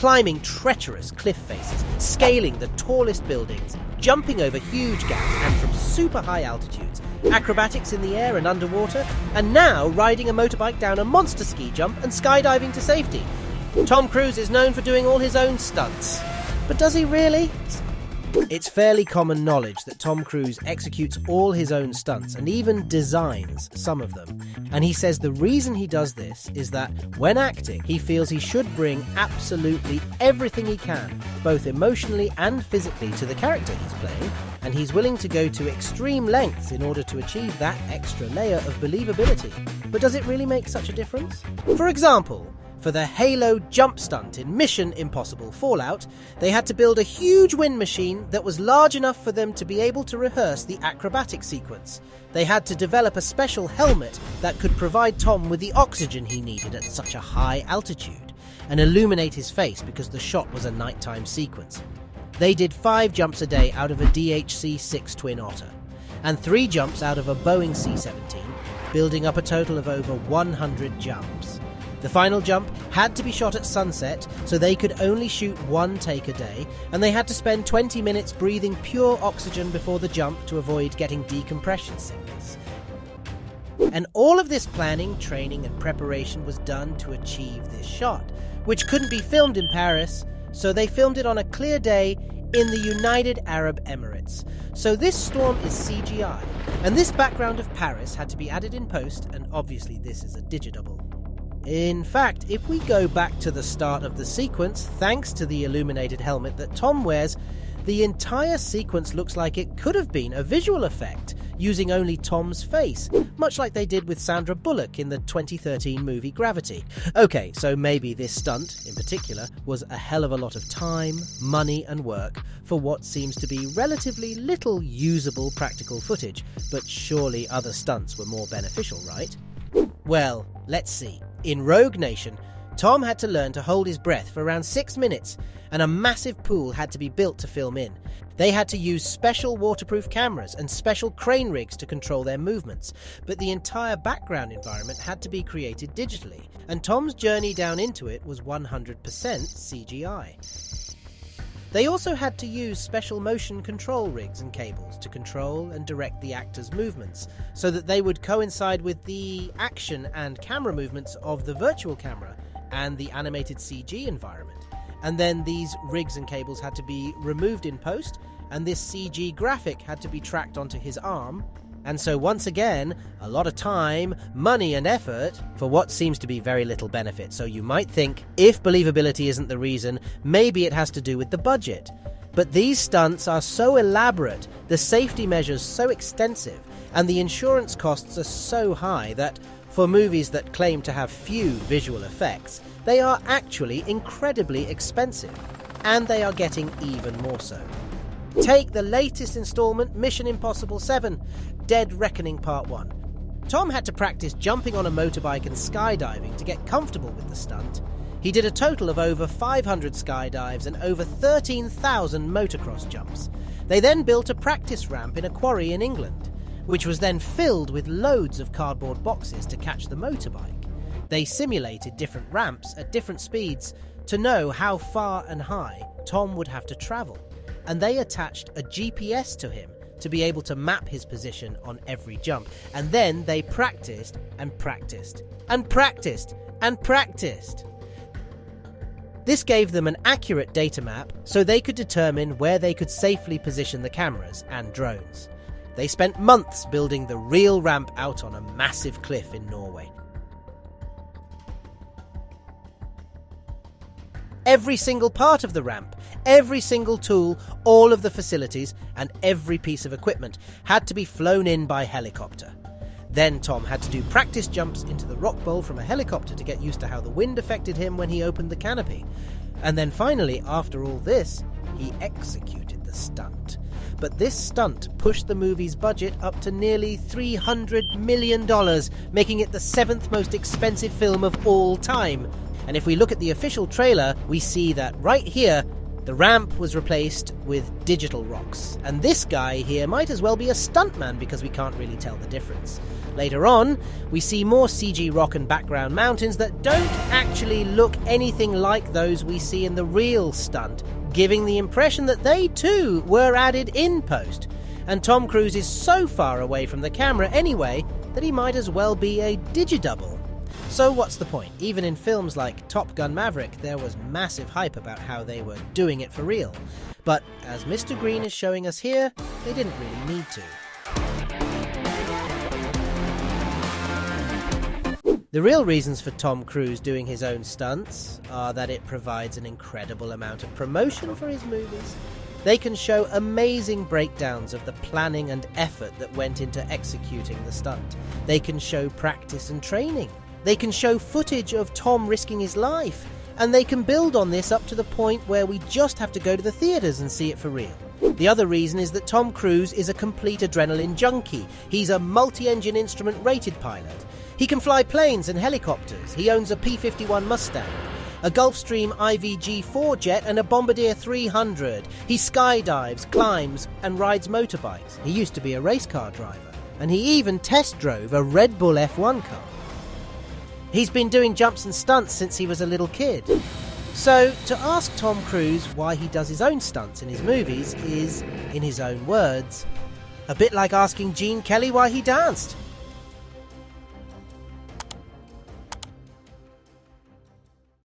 climbing treacherous cliff faces, scaling the tallest buildings, jumping over huge gaps and from super high altitudes, acrobatics in the air and underwater, and now riding a motorbike down a monster ski jump and skydiving to safety. Tom Cruise is known for doing all his own stunts. But does he really? It's fairly common knowledge that Tom Cruise executes all his own stunts and even designs some of them. And he says the reason he does this is that when acting, he feels he should bring absolutely everything he can, both emotionally and physically, to the character he's playing, and he's willing to go to extreme lengths in order to achieve that extra layer of believability. But does it really make such a difference? For example, for the Halo jump stunt in Mission Impossible Fallout, they had to build a huge wind machine that was large enough for them to be able to rehearse the acrobatic sequence. They had to develop a special helmet that could provide Tom with the oxygen he needed at such a high altitude, and illuminate his face because the shot was a nighttime sequence. They did 5 jumps a day out of a DHC-6 Twin Otter, and 3 jumps out of a Boeing C-17, building up a total of over 100 jumps. The final jump had to be shot at sunset, so they could only shoot 1 take a day, and they had to spend 20 minutes breathing pure oxygen before the jump to avoid getting decompression sickness. And all of this planning, training, and preparation was done to achieve this shot, which couldn't be filmed in Paris, so they filmed it on a clear day in the United Arab Emirates. So this storm is CGI, and this background of Paris had to be added in post, and obviously this is a digidouble. In fact, if we go back to the start of the sequence, thanks to the illuminated helmet that Tom wears, the entire sequence looks like it could have been a visual effect, using only Tom's face, much like they did with Sandra Bullock in the 2013 movie Gravity. Okay, so maybe this stunt, in particular, was a hell of a lot of time, money and work for what seems to be relatively little usable practical footage, but surely other stunts were more beneficial, right? Well, let's see. In Rogue Nation, Tom had to learn to hold his breath for around 6 minutes, and a massive pool had to be built to film in. They had to use special waterproof cameras and special crane rigs to control their movements, but the entire background environment had to be created digitally, and Tom's journey down into it was 100% CGI. They also had to use special motion control rigs and cables to control and direct the actors' movements, so that they would coincide with the action and camera movements of the virtual camera and the animated CG environment. And then these rigs and cables had to be removed in post, and this CG graphic had to be tracked onto his arm. And so once again, a lot of time, money and effort for what seems to be very little benefit. So you might think, if believability isn't the reason, maybe it has to do with the budget. But these stunts are so elaborate, the safety measures so extensive, and the insurance costs are so high that, for movies that claim to have few visual effects, they are actually incredibly expensive. And they are getting even more so. Take the latest installment, Mission Impossible 7, Dead Reckoning Part 1. Tom had to practice jumping on a motorbike and skydiving to get comfortable with the stunt. He did a total of over 500 skydives and over 13,000 motocross jumps. They then built a practice ramp in a quarry in England, which was then filled with loads of cardboard boxes to catch the motorbike. They simulated different ramps at different speeds to know how far and high Tom would have to travel, and they attached a GPS to him to be able to map his position on every jump. And then they practiced and practiced and practiced and practiced. This gave them an accurate data map so they could determine where they could safely position the cameras and drones. They spent months building the real ramp out on a massive cliff in Norway. Every single part of the ramp, every single tool, all of the facilities, and every piece of equipment had to be flown in by helicopter. Then Tom had to do practice jumps into the rock bowl from a helicopter to get used to how the wind affected him when he opened the canopy. And then finally, after all this, he executed the stunt. But this stunt pushed the movie's budget up to nearly $300 million, making it the 7th most expensive film of all time. And if we look at the official trailer, we see that right here, the ramp was replaced with digital rocks. And this guy here might as well be a stuntman because we can't really tell the difference. Later on, we see more CG rock and background mountains that don't actually look anything like those we see in the real stunt, giving the impression that they too were added in post. And Tom Cruise is so far away from the camera anyway that he might as well be a digidouble. So what's the point? Even in films like Top Gun Maverick, there was massive hype about how they were doing it for real. But as Mr. Green is showing us here, they didn't really need to. The real reasons for Tom Cruise doing his own stunts are that it provides an incredible amount of promotion for his movies. They can show amazing breakdowns of the planning and effort that went into executing the stunt. They can show practice and training. They can show footage of Tom risking his life. And they can build on this up to the point where we just have to go to the theatres and see it for real. The other reason is that Tom Cruise is a complete adrenaline junkie. He's a multi-engine instrument rated pilot. He can fly planes and helicopters. He owns a P-51 Mustang, a Gulfstream IVG-4 jet and a Bombardier 300. He skydives, climbs and rides motorbikes. He used to be a race car driver. And he even test drove a Red Bull F1 car. He's been doing jumps and stunts since he was a little kid. So, to ask Tom Cruise why he does his own stunts in his movies is, in his own words, a bit like asking Gene Kelly why he danced.